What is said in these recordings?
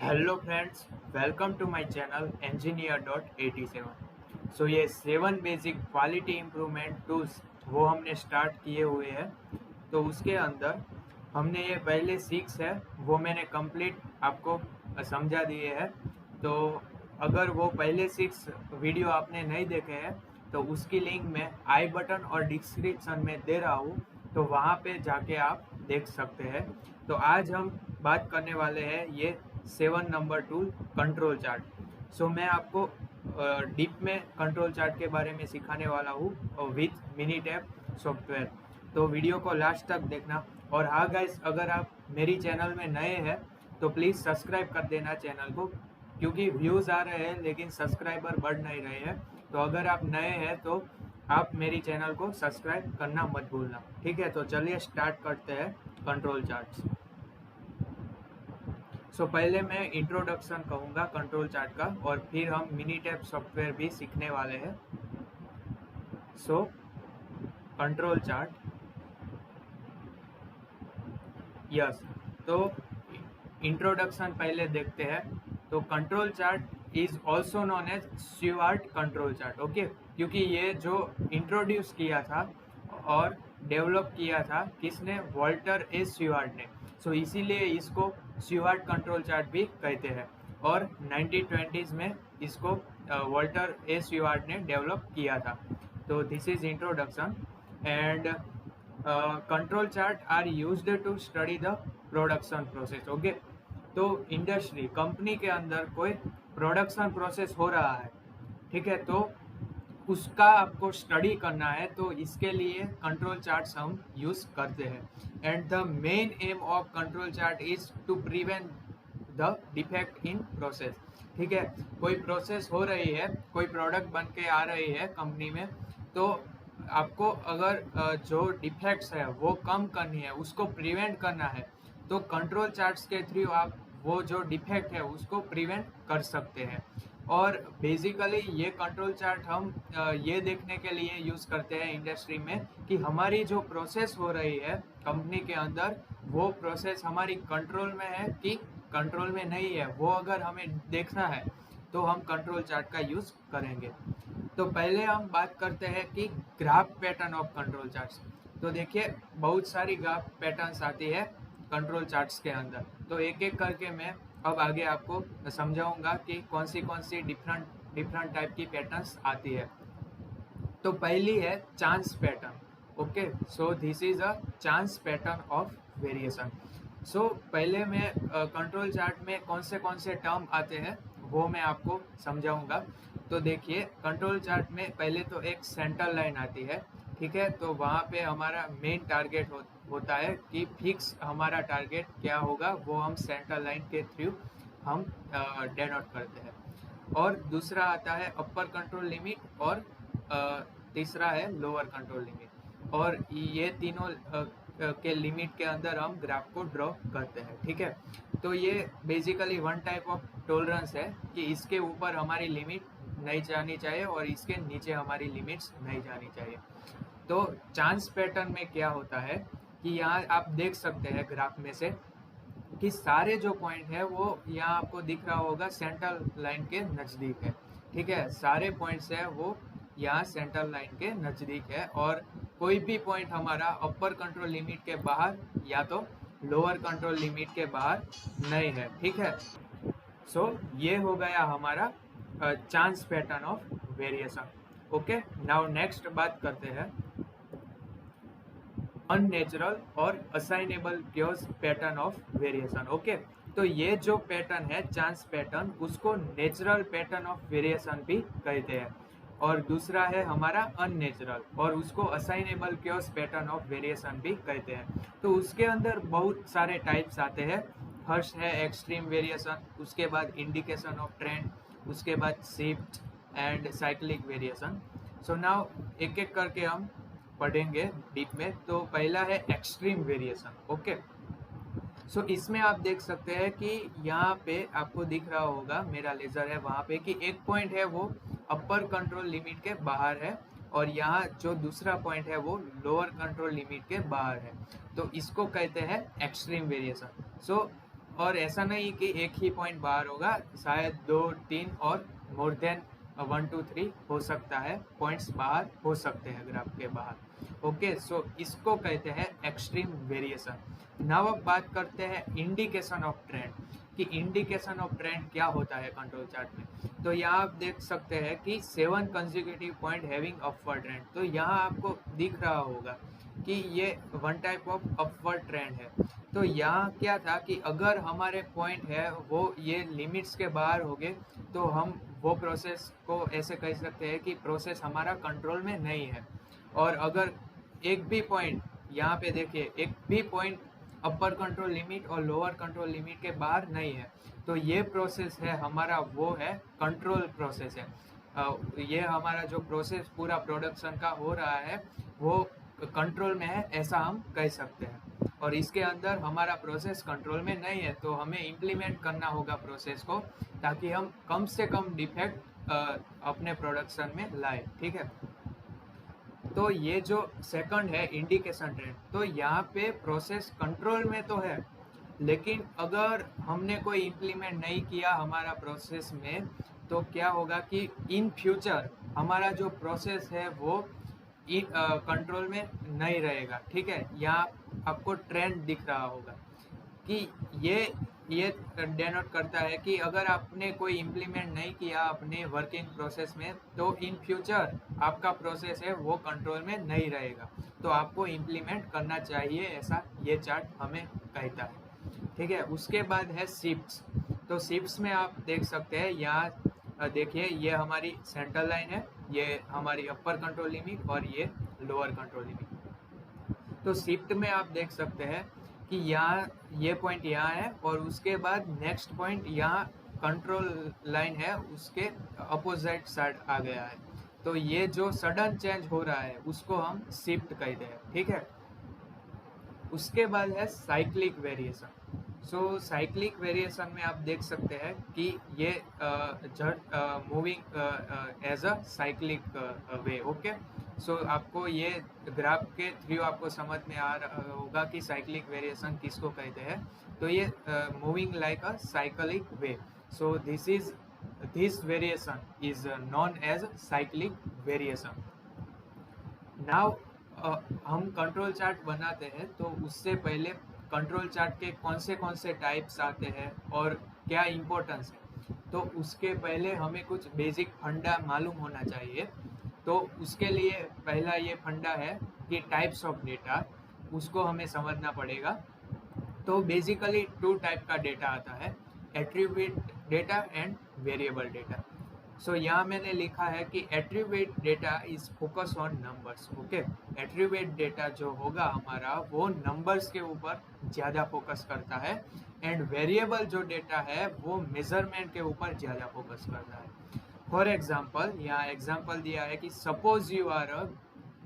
Hello friends, welcome to my channel engineer.87। So ये 7 basic quality improvement tools वो हमने start किए हुए हैं। तो उसके अंदर हमने ये पहले 6 है वो मैंने कंप्लीट आपको समझा दिए हैं। तो अगर वो पहले 6 वीडियो आपने नहीं देखे हैं तो उसकी लिंक मैं आई बटन और डिस्क्रिप्शन में दे रहा हूँ, तो वहाँ पे जाके आप देख सकते हैं। तो आज हम बात करने वाले हैं ये 7 नंबर टूल कंट्रोल चार्ट। सो मैं आपको डीप में कंट्रोल चार्ट के बारे में सिखाने वाला हूँ विथ मिनीटैप सॉफ्टवेयर। तो वीडियो को लास्ट तक देखना। और हाँ गाइस, अगर आप मेरी चैनल में नए हैं तो प्लीज़ सब्सक्राइब कर देना चैनल को, क्योंकि व्यूज़ आ रहे हैं लेकिन सब्सक्राइबर बढ़ नहीं रहे हैं। तो अगर आप नए हैं तो आप मेरी चैनल को सब्सक्राइब करना मत भूलना, ठीक है। तो चलिए स्टार्ट करते हैं कंट्रोल चार्ट्स। सो पहले मैं इंट्रोडक्शन कहूँगा कंट्रोल चार्ट का, और फिर हम मिनीटैप सॉफ्टवेयर भी सीखने वाले हैं। So control chart, yes. तो इंट्रोडक्शन पहले देखते हैं। तो control chart is also known as Shewhart control chart, okay. क्योंकि ये जो इंट्रोड्यूस किया था और डेवलप किया था किसने? वॉल्टर ए स्यूआर्ट ने। सो इसीलिए इसको स्यूआर्ट कंट्रोल चार्ट भी कहते हैं। और 1920s में इसको वॉल्टर ए स्यूआर्ट ने डेवलप किया था। तो this is introduction. And control chart are used to study the production process, okay. तो इंडस्ट्री कंपनी के अंदर कोई प्रोडक्शन प्रोसेस हो रहा है, ठीक है, तो उसका आपको स्टडी करना है, तो इसके लिए कंट्रोल चार्ट्स हम यूज करते हैं। And the main aim of control chart is to prevent the defect in process, ठीक है। कोई प्रोसेस हो रही है, कोई प्रोडक्ट बन के आ रही है कंपनी में, तो आपको अगर जो डिफेक्ट्स है वो कम करनी है, उसको प्रिवेंट करना है, तो कंट्रोल चार्ट्स के थ्रू आप वो जो डिफेक्ट है उसको प्रिवेंट कर सकते हैं। और बेसिकली ये कंट्रोल चार्ट हम ये देखने के लिए यूज़ करते हैं इंडस्ट्री में कि हमारी जो प्रोसेस हो रही है कंपनी के अंदर, वो प्रोसेस हमारी कंट्रोल में है कि कंट्रोल में नहीं है, वो अगर हमें देखना है तो हम कंट्रोल चार्ट का यूज़ करेंगे। तो पहले हम बात करते हैं कि graph pattern of control charts. तो देखिए, बहुत सारी ग्राफ पैटर्न्स आती है कंट्रोल चार्ट्स के अंदर। तो एक एक करके मैं अब आगे आपको समझाऊंगा कि कौन सी डिफरेंट टाइप की पैटर्न्स आती है। तो पहली है chance pattern, okay. So this is a chance pattern of variation. So पहले मैं कंट्रोल चार्ट में कौन से टर्म आते हैं वो मैं आपको समझाऊंगा। तो देखिए, कंट्रोल चार्ट में पहले तो एक सेंटर लाइन आती है, ठीक है। तो वहाँ पे हमारा मेन टारगेट होता है कि फिक्स हमारा टारगेट क्या होगा, वो हम सेंटर लाइन के थ्रू हम डेनोट करते हैं। और दूसरा आता है अपर कंट्रोल लिमिट, और तीसरा है लोअर कंट्रोल लिमिट। और ये तीनों के लिमिट के अंदर हम ग्राफ को ड्रॉ करते हैं, ठीक है। तो ये basically one type of tolerance है कि इसके ऊपर हमारी लिमिट नहीं जानी चाहिए और इसके नीचे हमारी लिमिट्स नहीं जानी चाहिए। तो चांस पैटर्न में क्या होता है कि यहाँ आप देख सकते हैं ग्राफ में से कि सारे जो पॉइंट है वो यहाँ आपको दिख रहा होगा सेंट्रल लाइन के नज़दीक है, ठीक है। सारे पॉइंट्स है वो यहाँ सेंट्रल लाइन के नज़दीक है, और कोई भी पॉइंट हमारा अपर कंट्रोल लिमिट के बाहर या तो लोअर कंट्रोल लिमिट के बाहर नहीं है, ठीक है। सो ये हो गया हमारा chance pattern of variation, okay. Now next बात करते हैं अननेचुरल और assignable chaos pattern of variation, okay. तो ये जो पैटर्न है चांस पैटर्न, उसको नेचुरल पैटर्न ऑफ वेरिएशन भी कहते हैं। और दूसरा है हमारा अननेचुरल, और उसको assignable chaos pattern of variation भी कहते हैं। तो उसके अंदर बहुत सारे टाइप्स आते हैं। फर्स्ट है एक्सट्रीम वेरिएशन, उसके बाद इंडिकेशन ऑफ ट्रेंड, उसके बाद shift and cyclic variation. So now एक एक करके हम पढ़ेंगे डीप में। तो पहला है एक्सट्रीम वेरिएशन, ओके। सो इसमें आप देख सकते हैं कि यहाँ पे आपको दिख रहा होगा, मेरा लेजर है वहाँ पे, कि एक पॉइंट है वो अपर कंट्रोल लिमिट के बाहर है, और यहाँ जो दूसरा पॉइंट है वो लोअर कंट्रोल लिमिट के बाहर है। तो इसको कहते हैं एक्सट्रीम वेरिएशन। सो और ऐसा नहीं कि एक ही पॉइंट बाहर होगा, शायद 2, 3 और मोर देन 1, 2, 3 हो सकता है, पॉइंट्स बाहर हो सकते हैं ग्राफ के बाहर। ओके, सो इसको कहते हैं एक्सट्रीम वेरिएशन। नाउ अब बात करते हैं इंडिकेशन ऑफ ट्रेंड, कि इंडिकेशन ऑफ ट्रेंड क्या होता है कंट्रोल चार्ट में। तो यहाँ आप देख सकते हैं कि 7 consecutive point having upward trend. तो यहाँ आपको दिख रहा होगा कि ये one type of upward trend है। तो यहाँ क्या था कि अगर हमारे पॉइंट है वो ये लिमिट्स के बाहर हो गए, तो हम वो प्रोसेस को ऐसे कह सकते हैं कि प्रोसेस हमारा कंट्रोल में नहीं है। और अगर एक भी पॉइंट, यहाँ पे देखिए, एक भी पॉइंट अपर कंट्रोल लिमिट और लोअर कंट्रोल लिमिट के बाहर नहीं है, तो ये प्रोसेस है हमारा, वो है कंट्रोल प्रोसेस है। ये हमारा जो प्रोसेस पूरा प्रोडक्शन का हो रहा है वो कंट्रोल में है, ऐसा हम कह सकते हैं। और इसके अंदर हमारा प्रोसेस कंट्रोल में नहीं है, तो हमें इम्प्लीमेंट करना होगा प्रोसेस को, ताकि हम कम से कम डिफेक्ट अपने प्रोडक्शन में लाए। ठीक है, तो ये जो सेकंड है इंडिकेशन ट्रेंड, तो यहाँ पे प्रोसेस कंट्रोल में तो है, लेकिन अगर हमने कोई इम्प्लीमेंट नहीं किया हमारा प्रोसेस में, तो क्या होगा कि इन फ्यूचर हमारा जो प्रोसेस है वो कंट्रोल में नहीं रहेगा। ठीक है, यहाँ आपको ट्रेंड दिख रहा होगा कि ये डेनोट करता है कि अगर आपने कोई इम्प्लीमेंट नहीं किया अपने वर्किंग प्रोसेस में, तो इन फ्यूचर आपका प्रोसेस है वो कंट्रोल में नहीं रहेगा, तो आपको इम्प्लीमेंट करना चाहिए, ऐसा ये चार्ट हमें कहता है। ठीक है, उसके बाद है शिफ्ट्स। तो शिफ्ट्स में आप देख सकते हैं, यहाँ देखिए, ये हमारी सेंट्रल लाइन है, ये हमारी अपर कंट्रोल लिमिट और ये लोअर कंट्रोल लिमिट। तो शिफ्ट में आप देख सकते हैं कि यहाँ ये पॉइंट यहाँ है और उसके बाद नेक्स्ट पॉइंट यहाँ कंट्रोल लाइन है, उसके अपोजिट साइड आ गया है। तो ये जो सडन चेंज हो रहा है उसको हम शिफ्ट कहते हैं। ठीक है, उसके बाद है cyclic variation. So cyclic variation में आप देख सकते हैं कि ये moving as a cyclic way. Okay, so आपको ये ग्राफ के थ्रू आपको समझ में आ रहा होगा कि साइक्लिक वेरिएशन किसको कहते हैं। तो ये moving like a cyclic way, so this variation is known as cyclic variation. Now हम कंट्रोल चार्ट बनाते हैं, तो उससे पहले कंट्रोल चार्ट के कौन से टाइप्स आते हैं और क्या इम्पोर्टेंस है, तो उसके पहले हमें कुछ बेसिक फंडा मालूम होना चाहिए। तो उसके लिए पहला ये फंडा है कि टाइप्स ऑफ डेटा, उसको हमें समझना पड़ेगा। तो बेसिकली 2 टाइप का डेटा आता है, attribute data and variable data. So यहाँ मैंने लिखा है कि attribute data is focus on numbers. Okay, attribute data जो होगा हमारा वो नंबर्स के ऊपर ज़्यादा फोकस करता है, एंड वेरिएबल जो डेटा है वो मेजरमेंट के ऊपर ज़्यादा फोकस करता है। फॉर एग्जाम्पल, यहाँ एग्जाम्पल दिया है कि suppose you are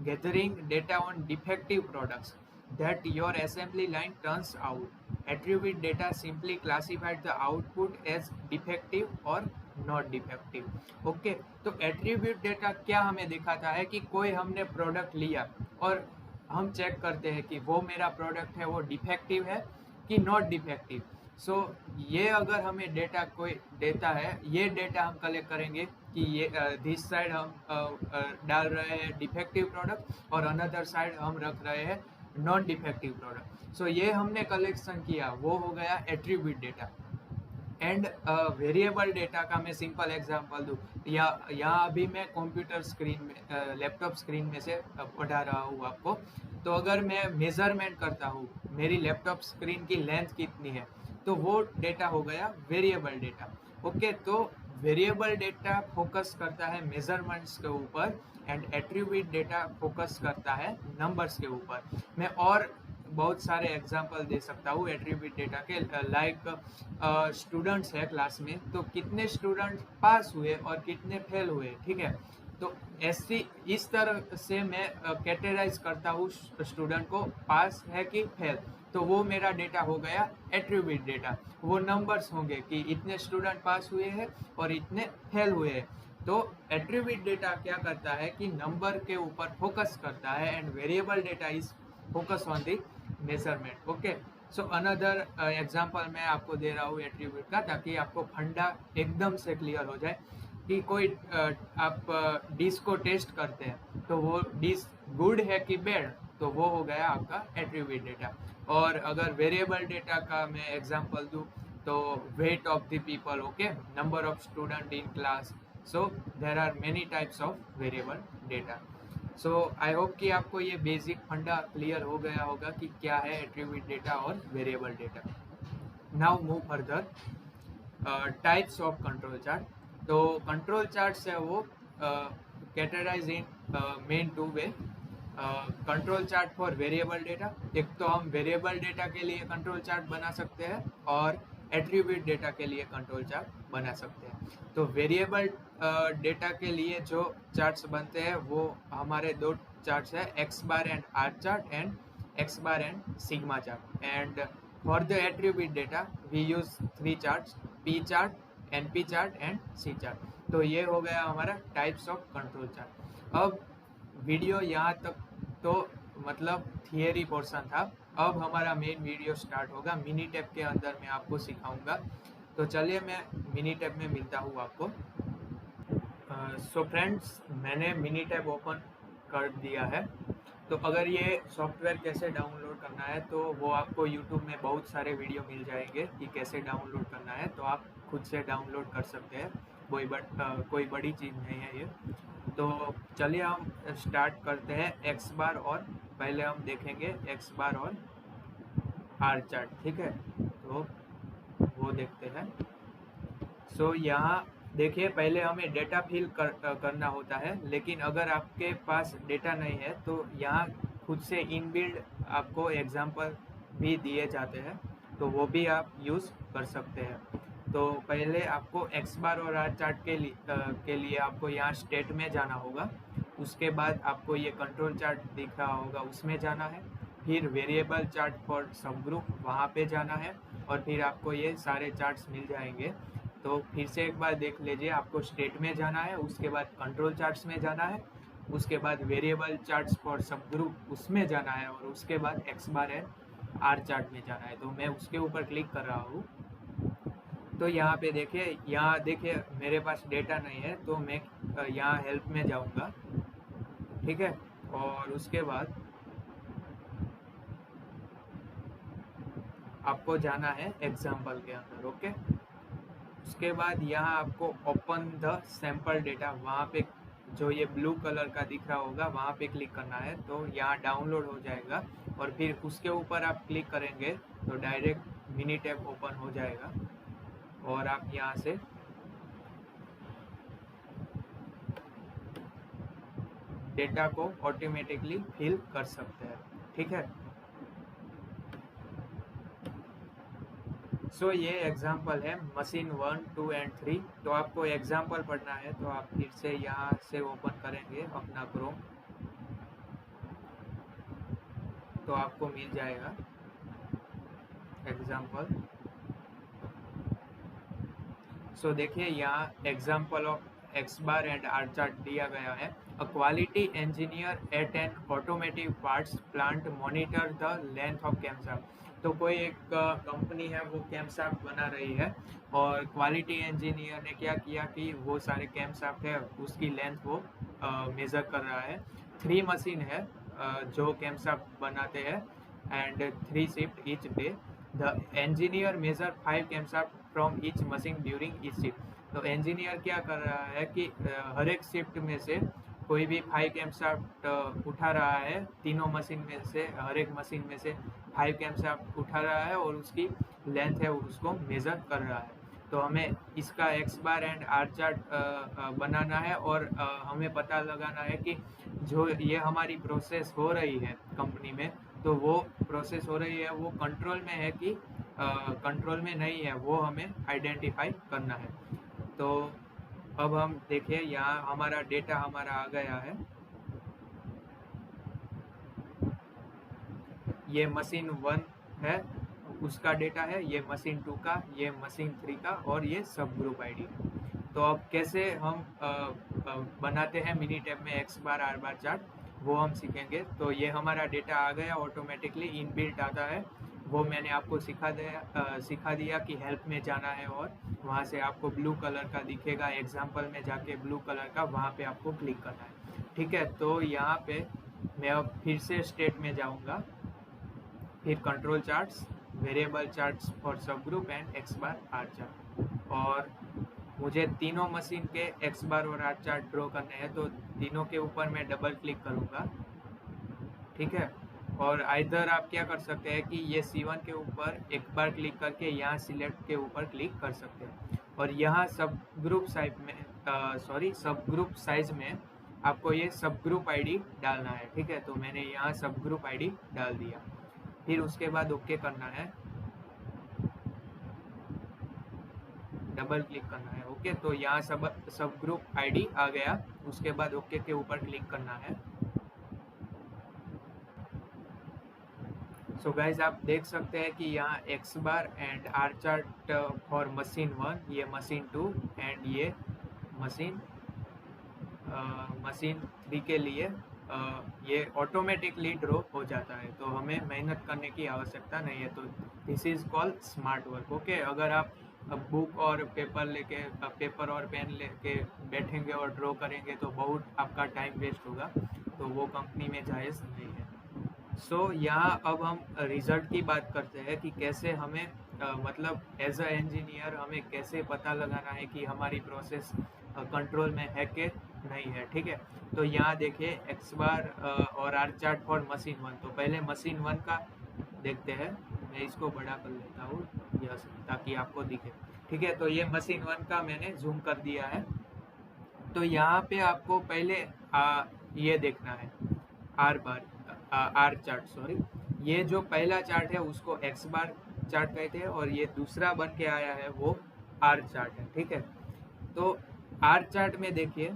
gathering data on defective products that your assembly line turns out. Attribute data simply classified the output as defective or not defective. Okay, तो attribute data क्या हमें दिखाता है कि कोई हमने प्रोडक्ट लिया और हम चेक करते हैं कि वो मेरा प्रोडक्ट है वो डिफेक्टिव है कि नॉट डिफेक्टिव। सो ये अगर हमें डेटा कोई देता है, ये डेटा हम कलेक्ट करेंगे कि ये दिस साइड हम डाल रहे हैं डिफेक्टिव प्रोडक्ट और अनदर साइड हम रख रहे हैं नॉन डिफेक्टिव प्रोडक्ट। सो ये हमने कलेक्शन किया, वो हो गया attribute data. And variable data का मैं सिंपल एग्जांपल दूँ, या यहाँ अभी मैं कंप्यूटर स्क्रीन में लैपटॉप स्क्रीन में से पढ़ा रहा हूँ आपको। तो अगर मैं मेजरमेंट करता हूँ मेरी लैपटॉप स्क्रीन की लेंथ कितनी है, तो वो डेटा हो गया वेरिएबल डेटा। ओके, तो वेरिएबल डेटा फोकस करता है मेजरमेंट्स के ऊपर एंड एट्रीब्यूट डेटा फोकस करता है नंबर्स के ऊपर। मैं और बहुत सारे एग्जांपल दे सकता हूँ एट्रीब्यूट डेटा के, लाइक स्टूडेंट्स है क्लास में, तो कितने स्टूडेंट पास हुए और कितने फेल हुए। ठीक है, तो इस तरह से मैं कैटेगराइज करता हूँ स्टूडेंट को, पास है कि फेल, तो वो मेरा डेटा हो गया एट्रीब्यूट डेटा। वो नंबर्स होंगे कि इतने स्टूडेंट पास हुए हैं और इतने फेल हुए हैं। तो एट्रीब्यूट डेटा क्या करता है कि नंबर के ऊपर फोकस करता है, and variable data is focus on the measurement. Okay, so another example मैं आपको दे रहा हूँ एट्रीब्यूट का, ताकि आपको फंडा एकदम से क्लियर हो जाए कि कोई आप डिश को टेस्ट करते हैं तो वो डिश गुड है कि बैड, तो वो हो गया आपका एट्रीब्यूट डेटा। और अगर वेरिएबल डेटा का मैं एग्जांपल दूँ तो weight of the people, okay, number of student in class. So there are many types of variable data. So I hope कि आपको ये बेसिक फंडा क्लियर हो गया होगा कि क्या है एट्रीब्यूट डेटा और variable data. Now move further, types of control chart. तो कंट्रोल चार्ट है वो categorize in main two way. Control chart for variable data, एक तो हम वेरिएबल डेटा के लिए कंट्रोल चार्ट बना सकते हैं और एट्रीब्यूट डेटा के लिए कंट्रोल चार्ट बना सकते हैं। तो वेरिएबल डेटा के लिए जो चार्ट्स बनते हैं वो हमारे दो चार्ट्स है, X bar and R chart and X bar and sigma chart. And for the attribute data we use 3 charts, P chart, NP chart and C chart. तो ये हो गया हमारा टाइप्स ऑफ कंट्रोल चार्ट। अब video यहाँ तक तो मतलब थियरी पोर्शन था, अब हमारा मेन वीडियो स्टार्ट होगा। मिनी टैब के अंदर मैं आपको सिखाऊंगा। तो चलिए मैं मिनी टैब में मिलता हूँ आपको। सो फ्रेंड्स, मैंने मिनी टैब ओपन कर दिया है। तो अगर ये सॉफ्टवेयर कैसे डाउनलोड करना है तो वो आपको यूट्यूब में बहुत सारे वीडियो मिल जाएंगे कि कैसे डाउनलोड करना है, तो आप खुद से डाउनलोड कर सकते हैं। कोई बड़ी चीज़ नहीं है ये। तो चलिए हम स्टार्ट करते हैं एक्स बार, और पहले हम देखेंगे एक्स बार और आर चार्ट, ठीक है। तो वो देखते हैं। सो यहाँ देखिए, पहले हमें डेटा फिल करना होता है, लेकिन अगर आपके पास डेटा नहीं है तो यहाँ खुद से इनबिल्ड आपको एग्जांपल भी दिए जाते हैं, तो वो भी आप यूज़ कर सकते हैं। तो पहले आपको एक्स बार और आर चार्ट के लिए आपको यहाँ स्टेट में जाना होगा। उसके बाद आपको ये कंट्रोल चार्ट दिख रहा होगा, उसमें जाना है। फिर वेरिएबल चार्ट फॉर सब ग्रुप, वहाँ पे जाना है। और फिर आपको ये सारे चार्ट्स मिल जाएंगे। तो फिर से एक बार देख लीजिए, आपको स्टेट में जाना है, उसके बाद कंट्रोल चार्ट्स में जाना है, उसके बाद variable charts for subgroup उसमें जाना है, और उसके बाद X bar and R chart में जाना है। तो मैं उसके ऊपर क्लिक कर रहा हूँ। तो यहाँ पे देखिए, यहाँ देखिए मेरे पास डेटा नहीं है, तो मैं यहाँ हेल्प में जाऊँगा, ठीक है। और उसके बाद आपको जाना है एग्जाम्पल के अंदर, ओके। उसके बाद यहाँ आपको ओपन द सैम्पल डेटा, वहाँ पे जो ये ब्लू कलर का दिख रहा होगा वहाँ पे क्लिक करना है, तो यहाँ डाउनलोड हो जाएगा। और फिर उसके ऊपर आप क्लिक करेंगे तो डायरेक्ट मिनी टैब ओपन हो जाएगा, और आप यहाँ से डेटा को ऑटोमेटिकली फिल कर सकते हैं, ठीक है। सो ये एग्जाम्पल है मशीन 1, 2 एंड 3। तो आपको एग्जाम्पल पढ़ना है तो आप फिर से यहाँ से ओपन करेंगे अपना क्रोम, तो आपको मिल जाएगा एग्जाम्पल। सो देखिए, यहाँ example of X bar and R chart दिया गया है। A quality engineer at an automotive parts plant monitor the length of camshaft. तो कोई एक कंपनी है, वो कैमशाफ्ट बना रही है, और क्वालिटी इंजीनियर ने क्या किया कि वो सारे कैमशाफ्ट है उसकी लेंथ वो मेज़र कर रहा है। 3 मशीन है जो कैमशाफ्ट बनाते हैं, and 3 shift each day. The engineer measure 5 camshaft from each machine during each shift. तो इंजीनियर क्या कर रहा है कि हर एक शिफ्ट में से कोई भी 5 कैमशाफ्ट उठा रहा है, तीनों मशीन में से हर एक मशीन में से 5 कैमशाफ्ट उठा रहा है, और उसकी लेंथ है उसको मेज़र कर रहा है। तो हमें इसका X bar and R chart बनाना है, और हमें पता लगाना है कि जो ये हमारी प्रोसेस हो रही है कंपनी में, तो वो प्रोसेस हो रही है वो कंट्रोल में है कि कंट्रोल में नहीं है, वो हमें आइडेंटिफाई करना है। तो अब हम देखिए, यहाँ हमारा डेटा हमारा आ गया है। ये मशीन 1 है उसका डेटा है, ये मशीन 2 का, ये मशीन 3 का, और ये सब ग्रुप आईडी। तो अब कैसे हम बनाते हैं मिनी टैब में X bar are bar chart, वो हम सीखेंगे। तो ये हमारा डेटा आ गया, ऑटोमेटिकली इनबिल्ट आता है। वो मैंने आपको सिखा दिया कि हेल्प में जाना है और वहाँ से आपको ब्लू कलर का दिखेगा, एग्जाम्पल में जाके ब्लू कलर का वहाँ पे आपको क्लिक करना है। ठीक है, तो यहाँ पे मैं अब फिर से स्टेट में जाऊँगा, फिर control charts, variable charts for subgroup and X bar R chart, और मुझे तीनों मशीन के एक्स बार और आर चार्ट ड्रॉ करने हैं, तो तीनों के ऊपर मैं डबल क्लिक करूँगा। ठीक है, और आइदर आप क्या कर सकते हैं कि ये C1 के ऊपर एक बार क्लिक करके यहाँ सिलेक्ट के ऊपर क्लिक कर सकते हैं, और यहाँ सब ग्रुप साइज में आपको ये सब ग्रुप आईडी डालना है। ठीक है, तो मैंने यहाँ सब ग्रुप आईडी डाल दिया, फिर उसके बाद ओके करना है, डबल क्लिक करना है। ओके, तो यहाँ सब ग्रुप आईडी आ गया, उसके बाद ओके के ऊपर क्लिक करना है। सो गाइज आप देख सकते हैं कि यहाँ X bar and R chart for machine 1, ये मशीन 2 एंड ये मशीन 3 के लिए ये ऑटोमेटिकली ड्रॉ हो जाता है, तो हमें मेहनत करने की आवश्यकता नहीं है। तो this is called smart work. Okay, अगर आप बुक और पेपर और पेन लेके बैठेंगे और ड्रॉ करेंगे तो बहुत आपका टाइम वेस्ट होगा, तो वो कंपनी में जायज़ नहीं है। सो यहाँ अब हम रिज़ल्ट की बात करते हैं कि कैसे हमें मतलब एज अ इंजीनियर हमें कैसे पता लगाना है कि हमारी प्रोसेस कंट्रोल में है कि नहीं है। ठीक है, तो यहाँ देखिए एक्स बार और आर चार्ट फॉर मशीन 1। तो पहले मशीन 1 का देखते हैं, मैं इसको बड़ा कर लेता हूँ यस, ताकि आपको दिखे। ठीक है, तो ये मशीन 1 का मैंने जूम कर दिया है। तो यहाँ पे आपको पहले ये देखना है आर चार्ट, ये जो पहला चार्ट है उसको एक्स बार चार्ट कहते हैं, और ये दूसरा बन के आया है वो आर चार्ट है। ठीक है, तो आर चार्ट में देखिए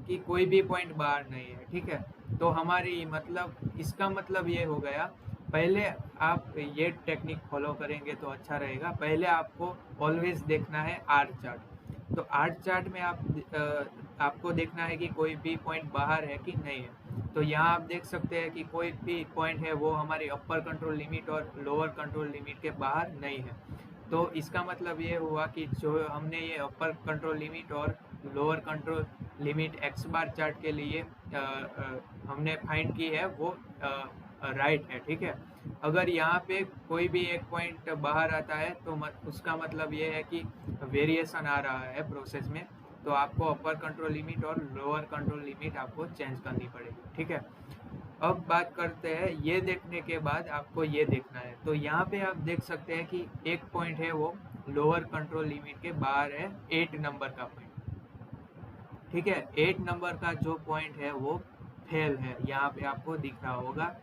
कि कोई भी पॉइंट बाहर नहीं है। ठीक है, तो हमारी मतलब इसका मतलब ये हो गया, पहले आप ये टेक्निक फॉलो करेंगे तो अच्छा रहेगा। पहले आपको ऑलवेज देखना है आर चार्ट। तो आर चार्ट में आपको देखना है कि कोई भी पॉइंट बाहर है कि नहीं है। तो यहाँ आप देख सकते हैं कि कोई भी पॉइंट है वो हमारी अपर कंट्रोल लिमिट और लोअर कंट्रोल लिमिट के बाहर नहीं है। तो इसका मतलब ये हुआ कि जो हमने ये अपर कंट्रोल लिमिट और lower control limit x bar chart के लिए हमने फाइंड की है वो राइट है। ठीक है, अगर यहाँ पे कोई भी एक पॉइंट बाहर आता है तो उसका मतलब ये है कि वेरिएशन आ रहा है प्रोसेस में, तो आपको अपर कंट्रोल लिमिट और लोअर कंट्रोल लिमिट आपको चेंज करनी पड़ेगी। ठीक है, अब बात करते हैं ये देखने के बाद आपको ये देखना है। तो यहाँ पे आप देख सकते हैं कि एक पॉइंट है वो लोअर कंट्रोल लिमिट के बाहर है, 8 नंबर का पॉइंट। ठीक है, 8 नंबर का जो पॉइंट है वो फेल है, यहाँ पे आपको दिख रहा होगा।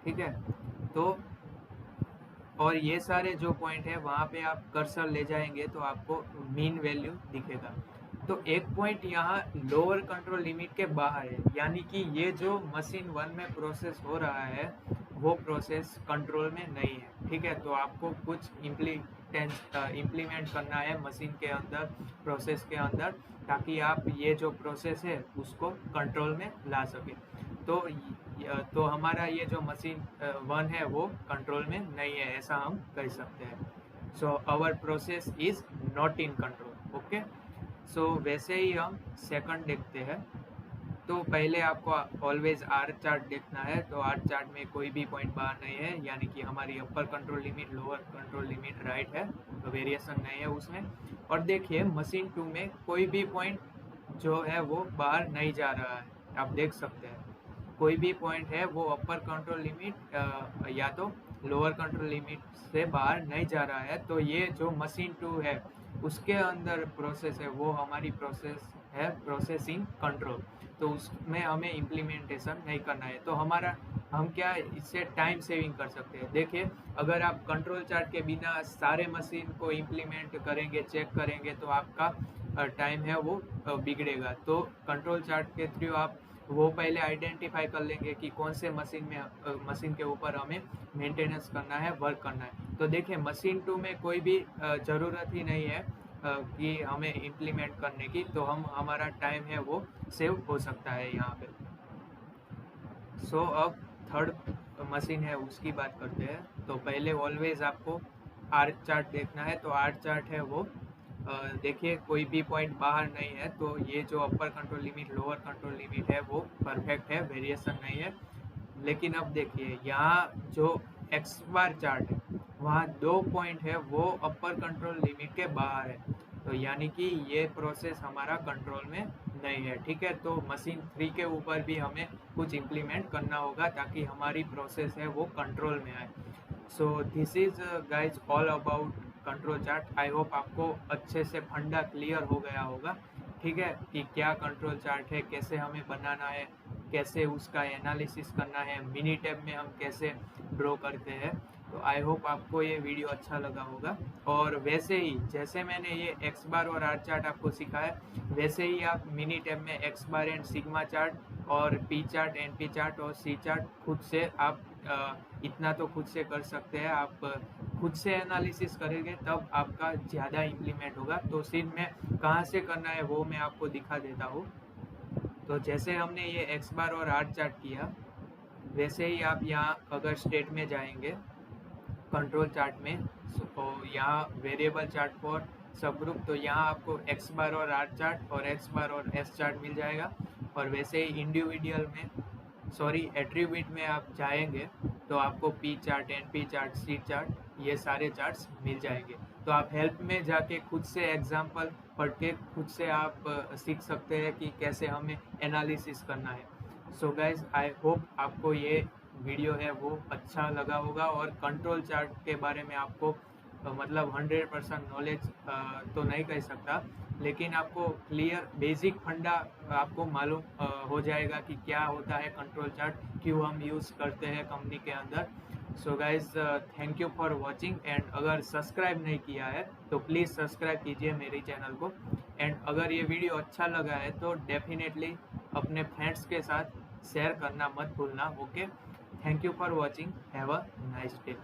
ठीक है, तो और ये सारे जो पॉइंट है वहाँ पे आप कर्सर ले जाएंगे तो आपको मीन वैल्यू दिखेगा। तो एक पॉइंट यहाँ लोअर कंट्रोल लिमिट के बाहर है, यानी कि ये जो मशीन 1 में प्रोसेस हो रहा है वो प्रोसेस कंट्रोल में नहीं है। ठीक है, तो आपको कुछ इम्प्लीमेंट करना है मशीन के अंदर, प्रोसेस के अंदर, ताकि आप ये जो प्रोसेस है उसको कंट्रोल में ला सके। तो हमारा ये जो मशीन 1 है वो कंट्रोल में नहीं है, ऐसा हम कह सकते हैं। So our process is not in control. Okay, so वैसे ही हम सेकंड देखते हैं। तो पहले आपको ऑलवेज आर चार्ट देखना है। तो आर चार्ट में कोई भी पॉइंट बाहर नहीं है, यानी कि हमारी upper control limit lower control limit right है, तो वेरिएशन नहीं है उसमें। और देखिए मशीन 2 में कोई भी पॉइंट जो है वो बाहर नहीं जा रहा है, आप देख सकते हैं कोई भी पॉइंट है वो अपर कंट्रोल लिमिट या तो लोअर कंट्रोल लिमिट से बाहर नहीं जा रहा है। तो ये जो मशीन 2 है उसके अंदर प्रोसेस है वो हमारी प्रोसेस है प्रोसेसिंग कंट्रोल, तो उसमें हमें इम्प्लीमेंटेशन नहीं करना है। तो हम क्या इससे टाइम सेविंग कर सकते हैं। देखिए अगर आप कंट्रोल चार्ट के बिना सारे मशीन को इम्प्लीमेंट करेंगे, चेक करेंगे, तो आपका टाइम है वो बिगड़ेगा। तो कंट्रोल चार्ट के थ्रू आप वो पहले आइडेंटिफाई कर लेंगे कि कौन से मशीन के ऊपर हमें मेंटेनेंस करना है, वर्क करना है। तो देखिए मशीन 2 में कोई भी ज़रूरत ही नहीं है कि हमें इम्प्लीमेंट करने की, तो हमारा टाइम है वो सेव हो सकता है यहाँ पे। सो अब थर्ड मशीन है उसकी बात करते हैं। तो पहले ऑलवेज आपको आर चार्ट देखना है। तो आर चार्ट है वो देखिए कोई भी पॉइंट बाहर नहीं है, तो ये जो upper control limit lower control limit है वो परफेक्ट है, वेरिएशन नहीं है। लेकिन अब देखिए यहाँ जो एक्स बार चार्ट है वहाँ 2 पॉइंट है वो अपर कंट्रोल लिमिट के बाहर है, तो यानी कि ये प्रोसेस हमारा कंट्रोल में नहीं है। ठीक है, तो मशीन 3 के ऊपर भी हमें कुछ इम्प्लीमेंट करना होगा ताकि हमारी प्रोसेस है वो कंट्रोल में आए। सो this is guys all about control chart. I hope आपको अच्छे से फंडा क्लियर हो गया होगा, ठीक है, कि क्या कंट्रोल चार्ट है, कैसे हमें बनाना है, कैसे उसका एनालिसिस करना है, मिनी टैब में हम कैसे ड्रॉ करते हैं। तो आई होप आपको ये वीडियो अच्छा लगा होगा। और वैसे ही जैसे मैंने ये एक्स बार और आर चार्ट आपको सिखाया, वैसे ही आप मिनी टैब में X bar and sigma chart और P chart, N P chart और सी चार्ट खुद से आप इतना तो खुद से कर सकते हैं। आप खुद से एनालिसिस करेंगे तब आपका ज़्यादा इम्प्लीमेंट होगा। तो सिर्फ मैं कहाँ से करना है वो मैं आपको दिखा देता हूँ। तो जैसे हमने ये एक्स बार और आर चार्ट किया, वैसे ही आप यहाँ अगर स्टेट में जाएंगे कंट्रोल चार्ट में, तो यहाँ वेरिएबल चार्ट फॉर सब ग्रुप, तो यहाँ आपको एक्स बार और आर चार्ट और एक्स बार और एस चार्ट मिल जाएगा। और वैसे ही इंडिविजुअल में एट्रीब्यूट में आप जाएंगे तो आपको P chart, N P chart, C chart, ये सारे चार्ट्स मिल जाएंगे। तो आप हेल्प में जाके खुद से एग्जाम्पल पढ़ के खुद से आप सीख सकते हैं कि कैसे हमें एनालिसिस करना है। सो गाइज आई होप आपको ये वीडियो है वो अच्छा लगा होगा और कंट्रोल चार्ट के बारे में आपको मतलब 100% नॉलेज तो नहीं कह सकता, लेकिन आपको क्लियर बेसिक फंडा आपको मालूम हो जाएगा कि क्या होता है कंट्रोल चार्ट, क्यों हम यूज़ करते हैं कंपनी के अंदर। So guys thank you for watching. And अगर सब्सक्राइब नहीं किया है तो प्लीज़ सब्सक्राइब कीजिए मेरे चैनल को। एंड अगर ये वीडियो अच्छा लगा है तो डेफिनेटली अपने फ्रेंड्स के साथ शेयर करना मत भूलना। Okay, thank you for watching, have a nice day.